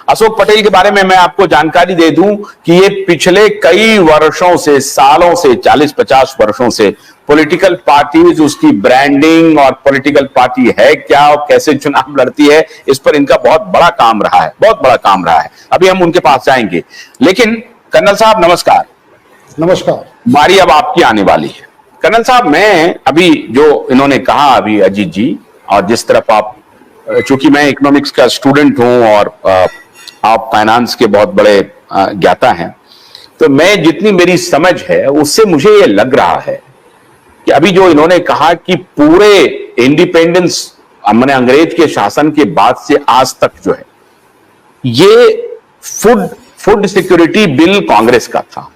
अशोक पटेल के बारे में मैं आपको जानकारी दे दूं कि ये पिछले कई वर्षों से, सालों से, 40-50 वर्षों से पॉलिटिकल पार्टीज, उसकी ब्रांडिंग और पॉलिटिकल पार्टी है क्या और कैसे चुनाव लड़ती है, इस पर इनका बहुत बड़ा काम रहा है, बहुत बड़ा काम रहा है। अभी हम उनके पास जाएंगे, लेकिन कर्नल साहब नमस्कार। नमस्कार। बारी अब आपकी आने वाली है। कर्नल साहब, मैं अभी जो इन्होंने कहा अभी अजीत जी, और जिस तरफ आप, चूंकि मैं इकोनॉमिक्स का स्टूडेंट हूं और आप फाइनेंस के बहुत बड़े ज्ञाता हैं, तो मैं जितनी मेरी समझ है उससे मुझे ये लग रहा है कि अभी जो इन्होंने कहा कि पूरे इंडिपेंडेंस, मैंने अंग्रेज के शासन के बाद से आज तक जो है ये फूड सिक्योरिटी बिल कांग्रेस का था,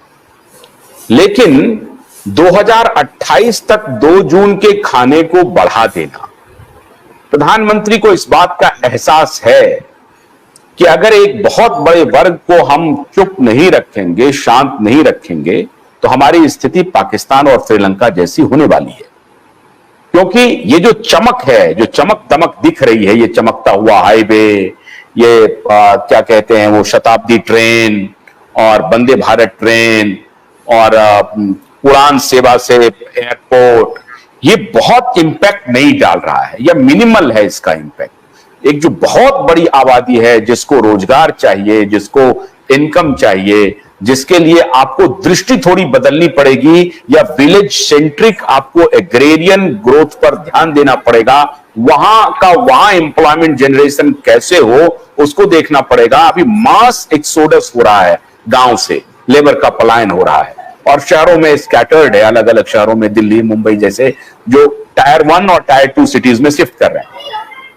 लेकिन 2028 तक 2 जून के खाने को बढ़ा देना, प्रधानमंत्री को इस बात का एहसास है कि अगर एक बहुत बड़े वर्ग को हम चुप नहीं रखेंगे, शांत नहीं रखेंगे, तो हमारी स्थिति पाकिस्तान और श्रीलंका जैसी होने वाली है। क्योंकि ये जो चमक है, जो चमक दमक दिख रही है, ये चमकता हुआ हाईवे, ये क्या कहते हैं वो शताब्दी ट्रेन और वंदे भारत ट्रेन और उड़ान सेवा से एयरपोर्ट, ये बहुत इंपैक्ट नहीं डाल रहा है या मिनिमल है इसका इंपैक्ट। एक जो बहुत बड़ी आबादी है जिसको रोजगार चाहिए, जिसको इनकम चाहिए, जिसके लिए आपको दृष्टि थोड़ी बदलनी पड़ेगी या विलेज सेंट्रिक आपको एग्रेरियन ग्रोथ पर ध्यान देना पड़ेगा, वहां एम्प्लॉयमेंट जनरेशन कैसे हो उसको देखना पड़ेगा। अभी मास एक्सोडस हो रहा है, गांव से लेबर का पलायन हो रहा है और शहरों में स्कैटर्ड है, अलग अलग शहरों में, दिल्ली मुंबई जैसे जो टायर 1 और टायर 2 सिटीज में शिफ्ट कर रहे हैं।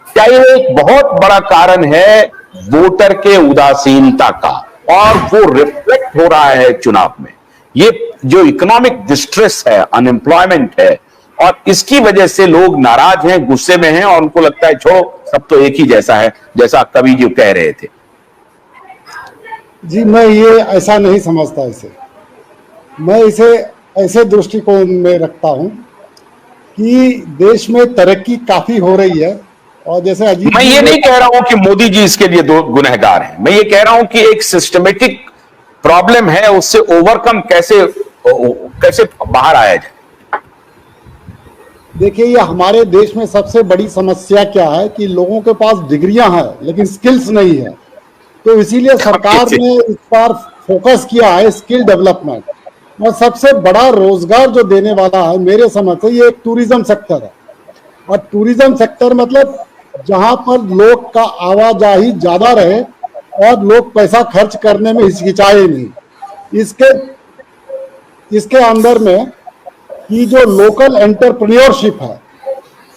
क्या ये एक बहुत बड़ा कारण है वोटर के उदासीनता का, और वो रिफ्लेक्ट हो रहा है चुनाव में। ये जो इकोनॉमिक डिस्ट्रेस है, अनएम्प्लॉयमेंट है, और इसकी वजह से लोग नाराज हैं, गुस्से में हैं और उनको लगता है छोड़ो, सब तो एक ही जैसा है, जैसा कवि जी कह रहे थे। जी, मैं ये ऐसा नहीं समझता इसे। मैं इसे ऐसे दृष्टिकोण में रखता हूं कि देश में तरक्की काफी हो रही है, और जैसे अजीत, मैं ये नहीं कह रहा हूं कि मोदी जी इसके लिए दो गुनहगार हैं, मैं ये कह रहा हूं कि एक सिस्टमेटिक प्रॉब्लम है, उससे ओवरकम कैसे बाहर आया जाए। देखिए, ये हमारे देश में सबसे बड़ी समस्या क्या है कि लोगों के पास डिग्रियां हैं लेकिन स्किल्स नहीं है। तो इसीलिए सरकार ने इस बार फोकस किया है स्किल डेवलपमेंट, और सबसे बड़ा रोजगार जो देने वाला है मेरे समझ से ये एक टूरिज्म सेक्टर है। और टूरिज्म सेक्टर मतलब जहां पर लोग का आवाजाही ज्यादा रहे और लोग पैसा खर्च करने में हिचकिचाए नहीं। इसके अंदर में कि जो लोकल एंटरप्रेन्योरशिप है।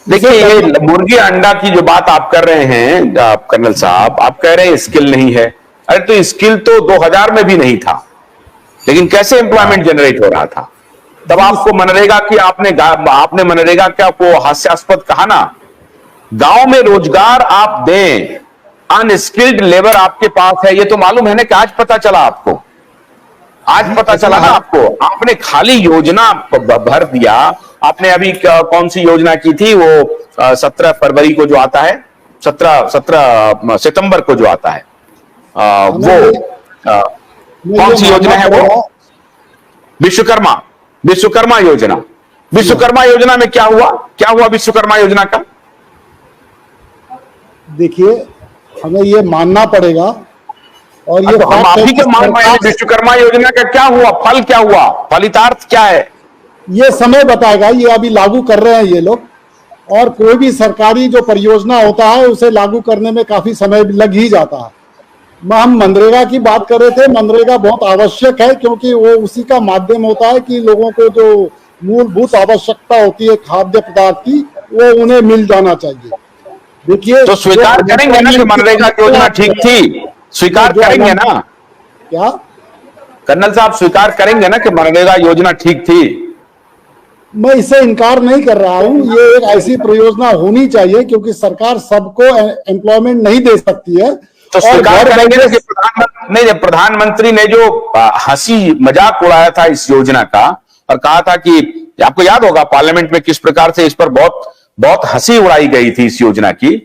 देखिए, ये मुर्गी अंडा की जो बात आप कर रहे हैं कर्नल साहब, आप कह रहे हैं स्किल नहीं है। अरे तो स्किल तो 2000 में भी नहीं था, लेकिन कैसे एम्प्लॉयमेंट जनरेट हो रहा था? तब आपको मनरेगा की आपने मनरेगा क्या को हास्यास्पद कहा ना। गांव में रोजगार आप दें, अनस्किल्ड लेबर आपके पास है, ये तो मालूम है ना कि आज पता चला आपको, आज पता चला ना आपको। आपने खाली योजना भर दिया। आपने अभी कौन सी योजना की थी वो 17 फरवरी को जो आता है, 17 सितंबर को जो आता है, वो कौन सी योजना है वो? विश्वकर्मा योजना। विश्वकर्मा योजना में क्या हुआ विश्वकर्मा योजना का? देखिए, हमें ये मानना पड़ेगा, और ये हम आप ही के मान पाएंगे। विश्वकर्मा योजना का क्या हुआ, फल क्या हुआ, फलितार्थ क्या है, ये समय बताएगा। ये अभी लागू कर रहे हैं ये लोग, और कोई भी सरकारी जो परियोजना होता है उसे लागू करने में काफी समय लग ही जाता है। हम मनरेगा की बात कर रहे थे। मनरेगा बहुत आवश्यक है क्योंकि वो उसी का माध्यम होता है कि लोगों को जो मूलभूत आवश्यकता होती है खाद्य पदार्थ की, वो उन्हें मिल जाना चाहिए। देखिए, तो स्वीकार करेंगे ना कि मनरेगा योजना ठीक थी? स्वीकार करेंगे ना? क्या कर्नल साहब स्वीकार करेंगे ना कि मनरेगा योजना ठीक थी? मैं इससे इनकार नहीं कर रहा हूं। ये एक ऐसी परियोजना होनी चाहिए क्योंकि सरकार सबको एम्प्लॉयमेंट नहीं दे सकती है। तो स्वीकार करेंगे ना कि प्रधानमंत्री ने जो हंसी मजाक उड़ाया था इस योजना का और कहा था कि, आपको याद होगा पार्लियामेंट में किस प्रकार से इस पर बहुत बहुत हंसी उड़ाई गई थी इस योजना की,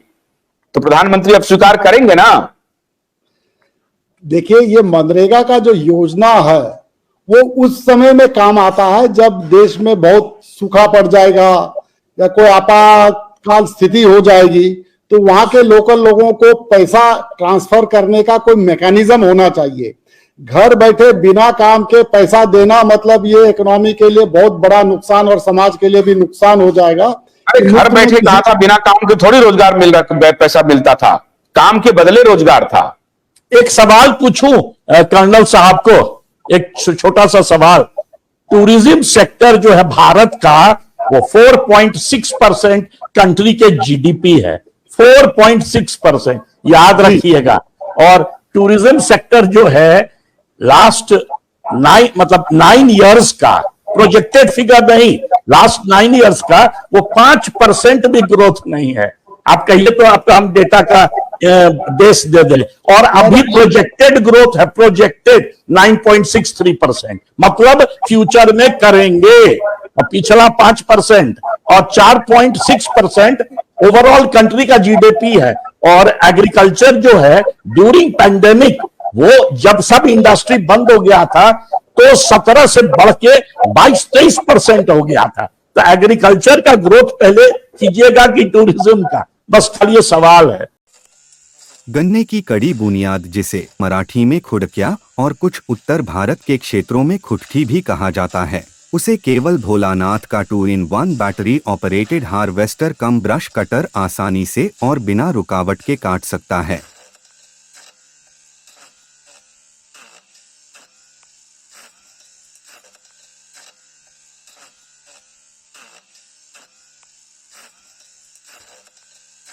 तो प्रधानमंत्री अब स्वीकार करेंगे ना? देखिए, ये मनरेगा का जो योजना है वो उस समय में काम आता है जब देश में बहुत सूखा पड़ जाएगा या कोई आपातकाल स्थिति हो जाएगी, तो वहां के लोकल लोगों को पैसा ट्रांसफर करने का कोई मैकेनिज्म होना चाहिए। घर बैठे बिना काम के पैसा देना मतलब ये इकोनॉमी के लिए बहुत बड़ा नुकसान और समाज के लिए भी नुकसान हो जाएगा। अरे घर बैठे कहा था, बिना काम के थोड़ी रोजगार मिल रहा, पैसा मिलता था, काम के बदले रोजगार था। एक सवाल पूछूं कर्नल साहब को, एक छोटा सा सवाल। टूरिज्म सेक्टर जो है भारत का वो 4.6% कंट्री के जीडीपी है, 4.6%, याद रखिएगा। और टूरिज्म सेक्टर जो है लास्ट 9 इयर्स का प्रोजेक्टेड फिगर नहीं, लास्ट 9 इयर्स का वो 5% भी ग्रोथ नहीं है। आप कहिए तो आपका हम डेटा का देश दे दें, और अभी प्रोजेक्टेड ग्रोथ है, प्रोजेक्टेड 9.63%, मतलब फ्यूचर में करेंगे। और पिछला 5% और 4.6% ओवरऑल कंट्री का जीडीपी है। और एग्रीकल्चर जो है ड्यूरिंग पैंडेमिक, वो जब सब इंडस्ट्री बंद हो गया था तो 17 से बढ़ के 22-23% हो गया था। तो एग्रीकल्चर का ग्रोथ पहले कीजिएगा कि टूरिज्म का, बस खाली ये सवाल है। गन्ने की कड़ी बुनियाद, जिसे मराठी में खुड़किया और कुछ उत्तर भारत के क्षेत्रों में खुटकी भी कहा जाता है, उसे केवल भोलानाथ का 2-in-1 बैटरी ऑपरेटेड हार्वेस्टर कम ब्रश कटर आसानी से और बिना रुकावट के काट सकता है।